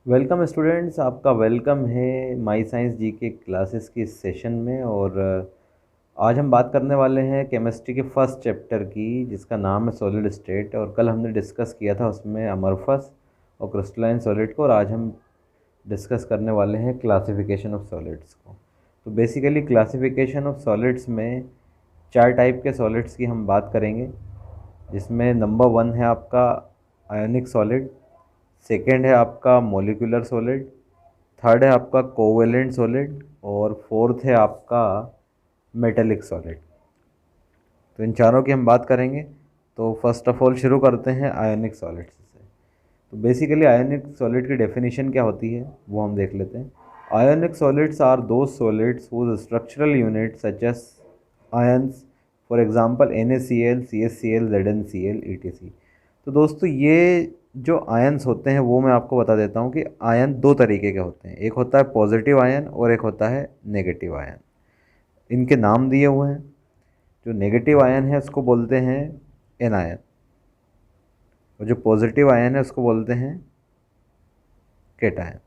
Welcome students, आपका welcome है माई science जी के क्लासेस की इस सेशन में। और आज हम बात करने वाले हैं केमिस्ट्री के फर्स्ट चैप्टर की, जिसका नाम है सॉलिड स्टेट। और कल हमने डिस्कस किया था उसमें अमरफस और क्रिस्टलाइन सॉलिड को, और आज हम डिस्कस करने वाले हैं क्लासिफिकेशन ऑफ सॉलिड्स को। तो बेसिकली क्लासिफिकेशन ऑफ सॉलिड्स में चार टाइप के सॉलिड्स की हम बात करेंगे, जिसमें नंबर 1 है आपका आयोनिक सॉलिड, सेकेंड है आपका मोलिकुलर सॉलिड, थर्ड है आपका कोवेलेंट सॉलिड, और फोर्थ है आपका मेटेलिक सॉलिड। तो इन चारों की हम बात करेंगे। तो फर्स्ट ऑफ ऑल शुरू करते हैं आयोनिक सॉलिड्स से। तो बेसिकली आयोनिक सॉलिड की डेफिनेशन क्या होती है वो हम देख लेते हैं। Ionic solids are those solids whose structural unit such as ions, for example NaCl, CaCl, ZnCl, etc। तो दोस्तों ये जो आयंस होते हैं वो मैं आपको बता देता हूँ कि आयन दो तरीके के होते हैं। एक होता है पॉजिटिव आयन और एक होता है नेगेटिव आयन। इनके नाम दिए हुए हैं। जो नेगेटिव आयन है उसको बोलते हैं एनायन, और जो पॉजिटिव आयन है उसको बोलते हैं केटायन।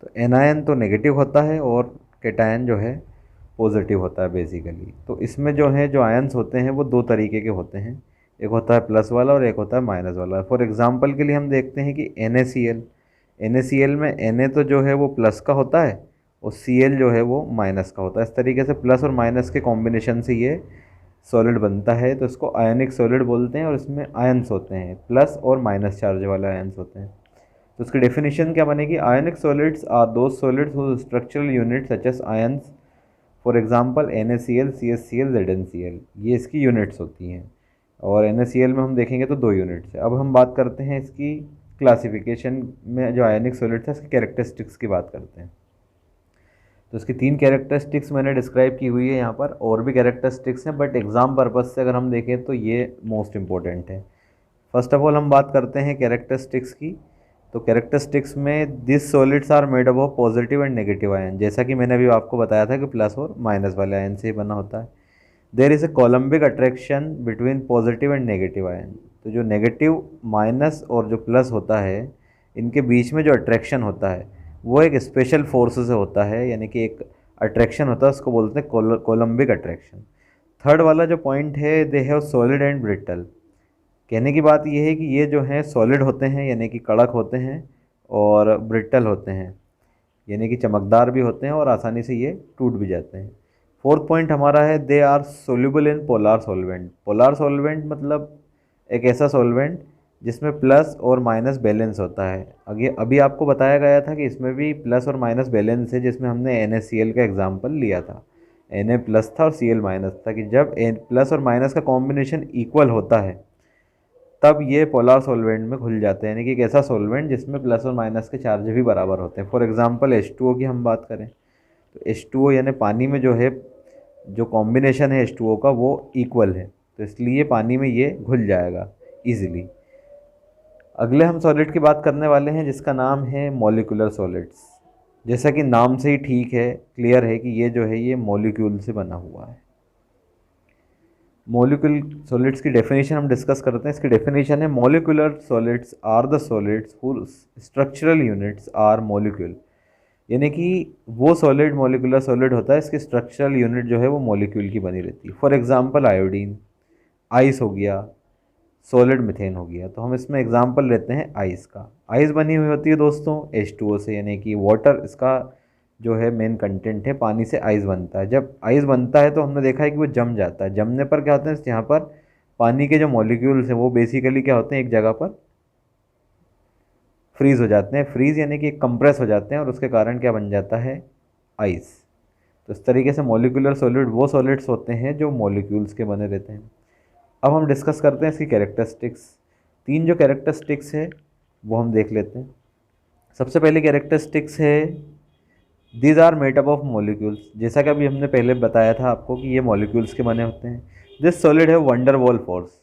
तो एनायन तो नेगेटिव होता है और केटायन जो है पॉजिटिव होता है बेसिकली। तो इसमें जो है जो आयंस होते हैं वो दो तरीके के होते हैं। एक होता है प्लस वाला और एक होता है माइनस वाला। फॉर एग्जांपल के लिए हम देखते हैं कि NaCl में Na तो जो है वो प्लस का होता है और Cl जो है वो माइनस का होता है। इस तरीके से प्लस और माइनस के कॉम्बिनेशन से ये सॉलिड बनता है, तो इसको आयनिक सॉलिड बोलते हैं। और इसमें आयंस होते हैं, प्लस और माइनस चार्ज वाले आयंस होते हैं। तो उसकी डेफिनेशन क्या बनेगी? Ionic solids are those solids whose structural unit such as ions, for example NaCl, CaCl, ZnCl, ये इसकी यूनिट्स होती हैं। और NaCl में हम देखेंगे तो दो यूनिट्स है। अब हम बात करते हैं इसकी क्लासिफिकेशन में, जो आयनिक सॉलिड्स है इसकी कैरेक्टरिस्टिक्स की बात करते हैं। तो इसकी तीन कैरेक्टरिस्टिक्स मैंने डिस्क्राइब की हुई है यहाँ पर, और भी कैरेक्टरिस्टिक्स हैं, बट एग्ज़ाम पर्पज़ से अगर हम देखें तो ये मोस्ट इंपॉर्टेंट है। फर्स्ट ऑफ ऑल हम बात करते हैं कैरेक्टरिस्टिक्स की। तो कैरेक्टरिस्टिक्स में this solids are made up of positive and negative ion, जैसा कि मैंने अभी आपको बताया था कि प्लस और माइनस वाले आयन से ही बना होता है। There is a coulombic attraction between positive and negative ion. तो जो नेगेटिव, माइनस और जो प्लस होता है, इनके बीच में जो अट्रैक्शन होता है वो एक स्पेशल फोर्स से होता है, यानी कि एक अट्रैक्शन होता है, उसको बोलते हैं कोलम्बिक अट्रैक्शन। थर्ड वाला जो पॉइंट है, they have solid and brittle. कहने की बात यह है कि ये जो हैं सॉलिड होते हैं यानी कि कड़क होते हैं, और ब्रिटल होते हैं यानी कि चमकदार भी होते हैं, और आसानी से ये टूट भी जाते हैं। फोर्थ पॉइंट हमारा है, they are soluble in polar solvent. Polar solvent मतलब एक ऐसा सॉल्वेंट जिसमें प्लस और माइनस बैलेंस होता है। अभी अभी आपको बताया गया था कि इसमें भी प्लस और माइनस बैलेंस है, जिसमें हमने NaCl का एग्जाम्पल लिया था। Na प्लस था और Cl माइनस था, कि जब प्लस और माइनस का कॉम्बिनेशन इक्वल होता है तब ये पोलार सॉल्वेंट में घुल जाते हैं, यानी कि एक ऐसा सॉल्वेंट जिसमें प्लस और माइनस के चार्ज भी बराबर होते हैं। फॉर एग्जांपल H2O की हम बात करें तो H2O यानी पानी में जो है, जो कॉम्बिनेशन है H2O का वो इक्वल है, तो इसलिए पानी में ये घुल जाएगा ईजिली। अगले हम सॉलिड की बात करने वाले हैं, जिसका नाम है मॉलिक्यूलर सॉलिड्स। जैसा कि नाम से ही ठीक है, क्लियर है कि ये जो है ये मॉलिक्यूल से बना हुआ है। मॉलिक्यूल सॉलिड्स की डेफिनेशन हम डिस्कस करते हैं। इसकी डेफिनेशन है, molecular solids are the solids whose structural units are molecule. यानी कि वो सॉलिड मॉलिक्यूलर सॉलिड होता है, इसकी स्ट्रक्चरल यूनिट जो है वो मॉलिक्यूल की बनी रहती है। फॉर एग्जांपल आयोडीन, आइस हो गया, सॉलिड मिथेन हो गया। तो हम इसमें एग्जांपल लेते हैं आइस का। आइस बनी हुई होती है दोस्तों H2O से, यानी कि वाटर इसका जो है मेन कंटेंट है, पानी से आइस बनता है। जब आइस बनता है तो हमने देखा है कि वो जम जाता है। जमने पर क्या होता है, यहाँ पर पानी के जो मॉलिक्यूल्स हैं वो बेसिकली क्या होते हैं, एक जगह पर फ्रीज हो जाते हैं। फ्रीज यानी कि कंप्रेस हो जाते हैं, और उसके कारण क्या बन जाता है, आइस। तो इस तरीके से मॉलिक्यूलर सॉलिड वो सॉलिड्स होते हैं जो मॉलिक्यूल्स के बने रहते हैं। अब हम डिस्कस करते हैं इसकी कैरेक्टरिस्टिक्स। तीन जो कैरेक्टरिस्टिक्स है वो हम देख लेते हैं। सबसे पहले कैरेक्टरिस्टिक्स है, these are made up of molecules. जैसा कि अभी हमने पहले बताया था आपको कि ये मॉलिक्यूल्स के बने होते हैं। दिस सॉलिड है वंडर वॉल फोर्स।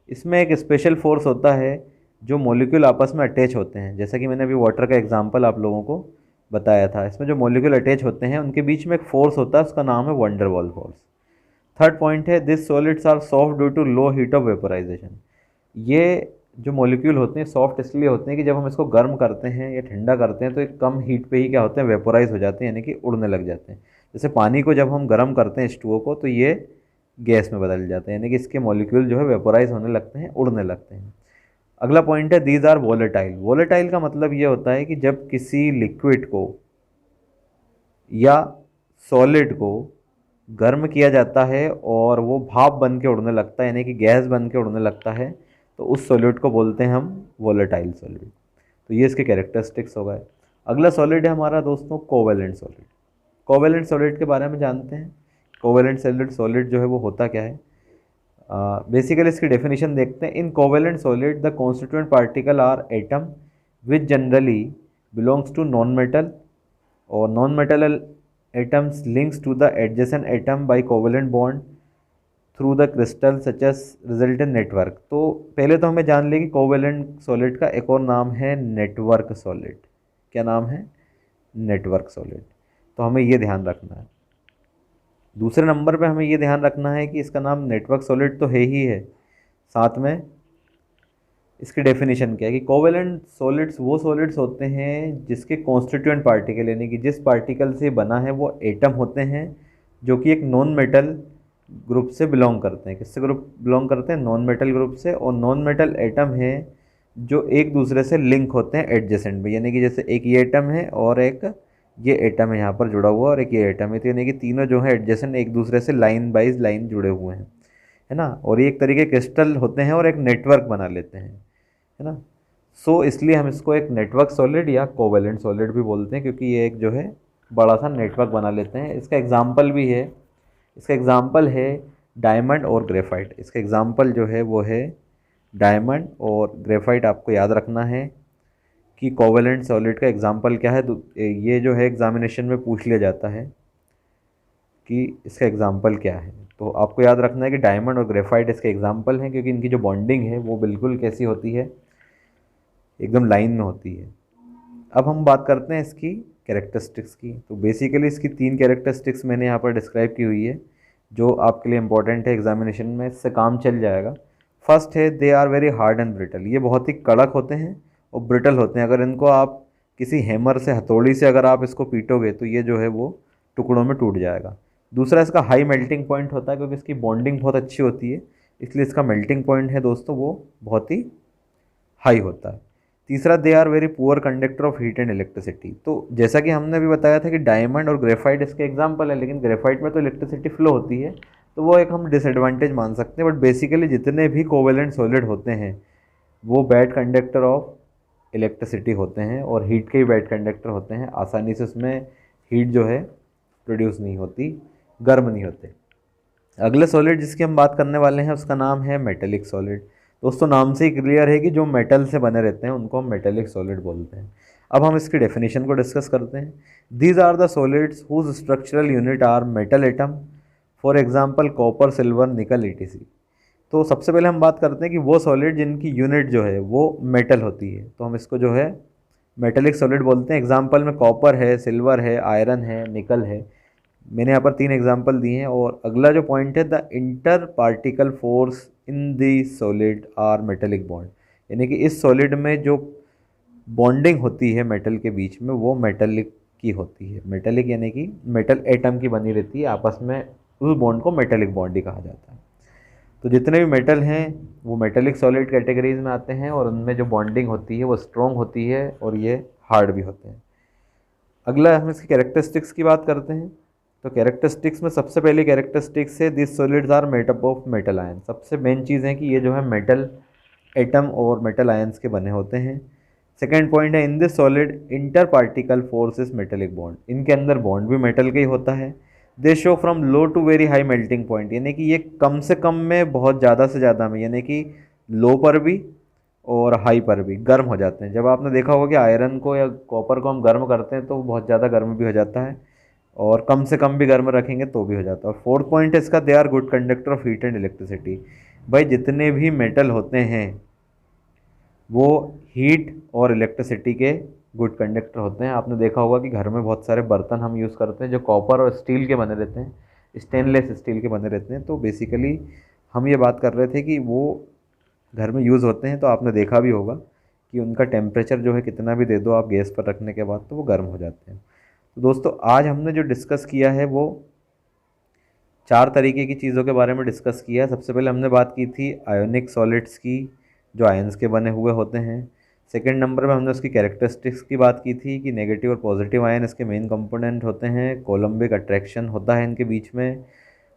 इसमें एक स्पेशल फोर्स होता है जो मॉलिक्यूल आपस में अटैच होते हैं। जैसा कि मैंने अभी वाटर का एग्जांपल आप लोगों को बताया था, इसमें जो मॉलिक्यूल अटैच होते हैं उनके बीच में एक फोर्स होता है, उसका नाम है van der Waals force. Third point है, this solids are soft due to low heat of vaporisation. ये जो मॉलिक्यूल होते हैं सॉफ्ट इसलिए होते हैं कि जब हम इसको गर्म करते हैं या ठंडा करते हैं तो एक कम हीट पे ही क्या होते हैं, वेपोराइज हो जाते हैं, यानी कि उड़ने लग जाते हैं। जैसे पानी को जब हम गर्म करते हैं H2O को, तो ये गैस में बदल जाते हैं, यानी कि इसके मॉलिक्यूल जो है वेपोराइज होने लगते हैं, उड़ने लगते हैं। अगला पॉइंट है दीज आर वोलेटाइल। वोलेटाइल का मतलब ये होता है कि जब किसी लिक्विड को या सॉलिड को गर्म किया जाता है और वो भाप बन के उड़ने लगता है, यानी कि गैस बन के उड़ने लगता है, तो उस सॉलिड को बोलते हैं हम वोलेटाइल सॉलिड। तो ये इसके कैरेक्टरिस्टिक्स हो गए। अगला सॉलिड है हमारा दोस्तों कोवेलेंट सॉलिड। कोवेलेंट सॉलिड के बारे में जानते हैं। कोवेलेंट सॉलिड जो है वो होता क्या है, बेसिकली इसकी डेफिनेशन देखते हैं। In covalent solid the constituent particle are atom which generally belongs to non metal, और non metal atoms links to the adjacent atom by covalent bond through the crystal such as result in network। तो पहले तो हमें जान लें कि covalent solid का एक और नाम है नेटवर्क सॉलिड। क्या नाम है? Network solid. तो हमें ये ध्यान रखना है। दूसरे नंबर पे हमें ये ध्यान रखना है कि इसका नाम नेटवर्क सॉलिड तो है ही है, साथ में इसकी डेफिनेशन क्या है कि कोवेलेंट सॉलिड्स वो सॉलिड्स होते हैं जिसके कॉन्स्टिट्यूएंट पार्टिकल, यानी कि जिस पार्टिकल से बना है वो एटम होते हैं जो कि एक नॉन मेटल ग्रुप से बिलोंग करते हैं। किससे ग्रुप बिलोंग करते हैं? नॉन मेटल ग्रुप से। और नॉन मेटल एटम है जो एक दूसरे से लिंक होते हैं एडजेसेंट में, यानी कि जैसे एक ये एटम है और एक ये एटम है यहाँ पर जुड़ा हुआ और एक ये एटम है, तो यानी कि तीनों जो है एडजेसेंट एक दूसरे से लाइन बाइज लाइन जुड़े हुए हैं, है ना। और ये एक तरीके क्रिस्टल होते हैं और एक नेटवर्क बना लेते हैं, है ना। सो इसलिए हम इसको एक नेटवर्क सॉलिड या कोवेलेंट सॉलिड भी बोलते हैं, क्योंकि ये एक जो है बड़ा सा नेटवर्क बना लेते हैं। इसका एग्जाम्पल भी है, इसका एग्जाम्पल है डायमंड और ग्रेफाइट। इसका एग्जाम्पल जो है वो है डायमंड और ग्रेफाइट। आपको याद रखना है कि कोवेलेंट सॉलिड का एग्जाम्पल क्या है। ये जो है एग्जामिनेशन में पूछ लिया जाता है कि इसका एग्जाम्पल क्या है। तो आपको याद रखना है कि डायमंड और ग्रेफाइट इसके एग्जाम्पल हैं, क्योंकि इनकी जो बॉन्डिंग है वो बिल्कुल कैसी होती है, एकदम लाइन में होती है। अब हम बात करते हैं इसकी कैरेक्टरिस्टिक्स की। तो बेसिकली इसकी 3 कैरेक्टरिस्टिक्स मैंने यहाँ पर डिस्क्राइब की हुई है जो आपके लिए इंपॉर्टेंट है एग्जामिनेशन में, इससे काम चल जाएगा। फर्स्ट है they are very hard and brittle. ये बहुत ही कड़क होते हैं और ब्रिटल होते हैं। अगर इनको आप किसी हैमर से, हथौड़ी से अगर आप इसको पीटोगे तो ये जो है वो टुकड़ों में टूट जाएगा। दूसरा इसका हाई मेल्टिंग पॉइंट होता है, क्योंकि इसकी बॉन्डिंग बहुत अच्छी होती है, इसलिए इसका मेल्टिंग पॉइंट है दोस्तों वो बहुत ही हाई होता है। तीसरा they are very poor conductor of heat and electricity. तो जैसा कि हमने अभी बताया था कि डायमंड और ग्रेफाइट इसके एग्जाम्पल है, लेकिन ग्रेफाइट में तो इलेक्ट्रिसिटी फ्लो होती है, तो वो एक हम डिसएडवांटेज मान सकते हैं। बट बेसिकली जितने भी कोवेलेंट सॉलिड होते हैं वो बैड कंडक्टर ऑफ इलेक्ट्रिसिटी होते हैं और हीट के ही बैड कंडक्टर होते हैं। आसानी से उसमें हीट जो है प्रोड्यूस नहीं होती, गर्म नहीं होते। अगले सॉलिड जिसकी हम बात करने वाले हैं उसका नाम है मेटेलिक सॉलिड। दोस्तों नाम से ही क्लियर है कि जो मेटल से बने रहते हैं उनको हम मेटेलिक सॉलिड बोलते हैं। अब हम इसकी डेफिनेशन को डिस्कस करते हैं। These are the solids whose structural unit are metal atom, for example copper, silver, nickel, etc. तो सबसे पहले हम बात करते हैं कि वो सॉलिड जिनकी यूनिट जो है वो मेटल होती है, तो हम इसको जो है मेटेलिक सॉलिड बोलते हैं। एग्जाम्पल में कॉपर है, सिल्वर है, आयरन है, निकल है। मैंने यहाँ पर 3 एग्जाम्पल दिए हैं। और अगला जो पॉइंट है the inter particle force in the solid are metallic bond, यानी कि इस सॉलिड में जो बॉन्डिंग होती है मेटल के बीच में वो मेटेलिक की होती है। मेटेलिक यानी कि मेटल एटम की बनी रहती है आपस में, उस बॉन्ड को मेटेलिक बॉन्ड ही कहा जाता है। तो जितने भी मेटल हैं वो मेटेलिक सॉलिड कैटेगरीज में आते हैं और उनमें जो बॉन्डिंग होती है वो स्ट्रॉन्ग होती है और ये हार्ड भी होते हैं। अगला हम इसकी कैरेक्टरिस्टिक्स की बात करते हैं। तो कैरेक्टरिस्टिक्स में सबसे पहली कैरेक्टरिस्टिक्स है this solids are made up of metal ion. सबसे मेन चीज़ है कि ये जो है मेटल एटम और मेटल आयंस के बने होते हैं। सेकेंड पॉइंट है in this solid inter particle force is metallic bond. इनके अंदर बॉन्ड भी मेटल का ही होता है। They show from low to very high melting point, यानी कि ये कम से कम में बहुत ज़्यादा से ज़्यादा में, यानी कि लो पर भी और हाई पर भी गर्म हो जाते हैं। जब आपने देखा होगा कि आयरन को या कॉपर को हम गर्म करते हैं तो बहुत ज़्यादा गर्म भी हो जाता है और कम से कम भी गर्म रखेंगे तो भी हो जाता है। और फोर्थ पॉइंट है इसका they are good conductor of heat and electricity. भाई जितने भी मेटल होते हैं वो हीट और इलेक्ट्रिसिटी के गुड कंडक्टर होते हैं। आपने देखा होगा कि घर में बहुत सारे बर्तन हम यूज़ करते हैं जो कॉपर और स्टील के बने रहते हैं, स्टेनलेस स्टील के बने रहते हैं। तो बेसिकली हम ये बात कर रहे थे कि वो घर में यूज़ होते हैं, तो आपने देखा भी होगा कि उनका टेम्परेचर जो है कितना भी दे दो आप गैस पर रखने के बाद तो वो गर्म हो जाते हैं। तो दोस्तों आज हमने जो डिस्कस किया है वो 4 तरीके की चीज़ों के बारे में डिस्कस किया है। सबसे पहले हमने बात की थी आयोनिक सॉलिड्स की, जो आयंस के बने हुए होते हैं। सेकंड नंबर में हमने उसकी कैरेक्टरिस्टिक्स की बात की थी कि नेगेटिव और पॉजिटिव आयन इसके मेन कंपोनेंट होते हैं, कोलम्बिक अट्रैक्शन होता है इनके बीच में,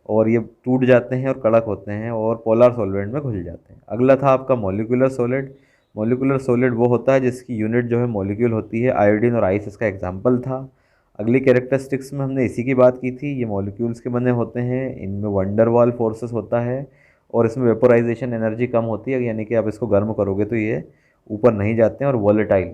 और ये टूट जाते हैं और कड़क होते हैं और पोलर सॉल्वेंट में घुल जाते हैं। अगला था आपका मॉलिक्यूलर सॉलिड। मॉलिक्यूलर सॉलिड वो होता है जिसकी यूनिट जो है मॉलिक्यूल होती है। आयोडीन और आइस इसका एग्जाम्पल था। अगली कैरेक्टरिस्टिक्स में हमने इसी की बात की थी, ये मॉलिक्यूल्स के बने होते हैं, इनमें वंडरवाल फोर्सेस होता है और इसमें वेपोराइजेशन एनर्जी कम होती है, यानी कि आप इसको गर्म करोगे तो ये ऊपर नहीं जाते हैं और वॉलेटाइल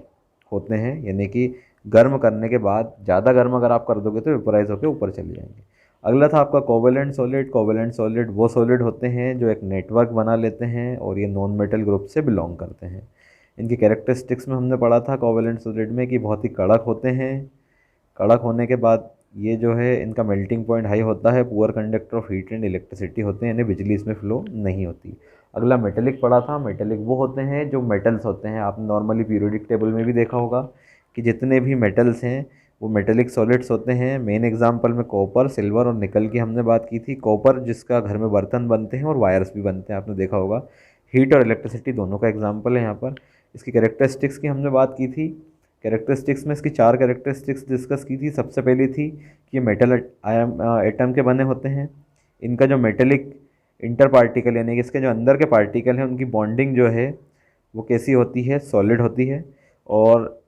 होते हैं, यानी कि गर्म करने के बाद ज़्यादा गर्म अगर आप कर दोगे तो वेपोराइज होकर ऊपर चले जाएंगे। अगला था आपका कोवेलेंट सॉलिड। कोवेलेंट सॉलिड वो सॉलिड होते हैं जो एक नेटवर्क बना लेते हैं और ये नॉन मेटल ग्रुप से बिलोंग करते हैं। इनकी कैरेक्टरिस्टिक्स में हमने पढ़ा था कोवेलेंट सॉलिड में कि बहुत ही कड़क होते हैं। कड़क होने के बाद ये जो है इनका मेल्टिंग पॉइंट हाई होता है, poor conductor of heat and electricity होते हैं, यानी बिजली इसमें फ्लो नहीं होती। अगला मेटेलिक पढ़ा था। मेटेलिक वो होते हैं जो मेटल्स होते हैं, आपने नॉर्मली पीरियोडिक टेबल में भी देखा होगा कि जितने भी मेटल्स हैं वो मेटेलिक सॉलिड्स होते हैं। मेन एग्जांपल में कॉपर, सिल्वर और निकल की हमने बात की थी। कॉपर जिसका घर में बर्तन बनते हैं और वायर्स भी बनते हैं, आपने देखा होगा। हीट और इलेक्ट्रिसिटी दोनों का एग्जाम्पल है यहाँ पर। इसकी कैरेक्टरिस्टिक्स की हमने बात की थी। कैरेक्टरिस्टिक्स में इसकी 4 कैरेक्टरिस्टिक्स डिस्कस की थी। सबसे पहली थी कि ये मेटल एटम के बने होते हैं। इनका जो मेटेलिक इंटर पार्टिकल यानी कि इसके जो अंदर के पार्टिकल हैं उनकी बॉन्डिंग जो है वो कैसी होती है, सॉलिड होती है। और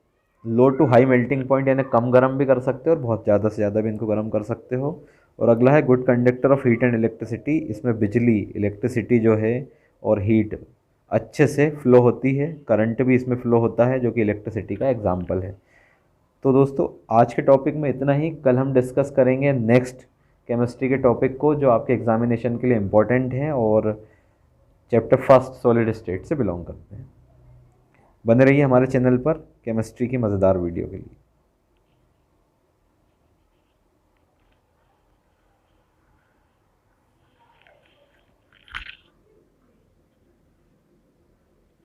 लो टू हाई मेल्टिंग पॉइंट, यानी कम गर्म भी कर सकते हो और बहुत ज़्यादा से ज़्यादा भी इनको गर्म कर सकते हो। और अगला है good conductor of heat and electricity. इसमें बिजली, इलेक्ट्रिसिटी जो है और हीट अच्छे से फ्लो होती है, करंट भी इसमें फ्लो होता है जो कि इलेक्ट्रिसिटी का एग्जाम्पल है। तो दोस्तों आज के टॉपिक में इतना ही। कल हम डिस्कस करेंगे नेक्स्ट केमिस्ट्री के टॉपिक को जो आपके एग्जामिनेशन के लिए इम्पोर्टेंट हैं और चैप्टर फर्स्ट सॉलिड स्टेट से बिलोंग करते हैं। बने रहिए हमारे चैनल पर केमिस्ट्री की मज़ेदार वीडियो के लिए।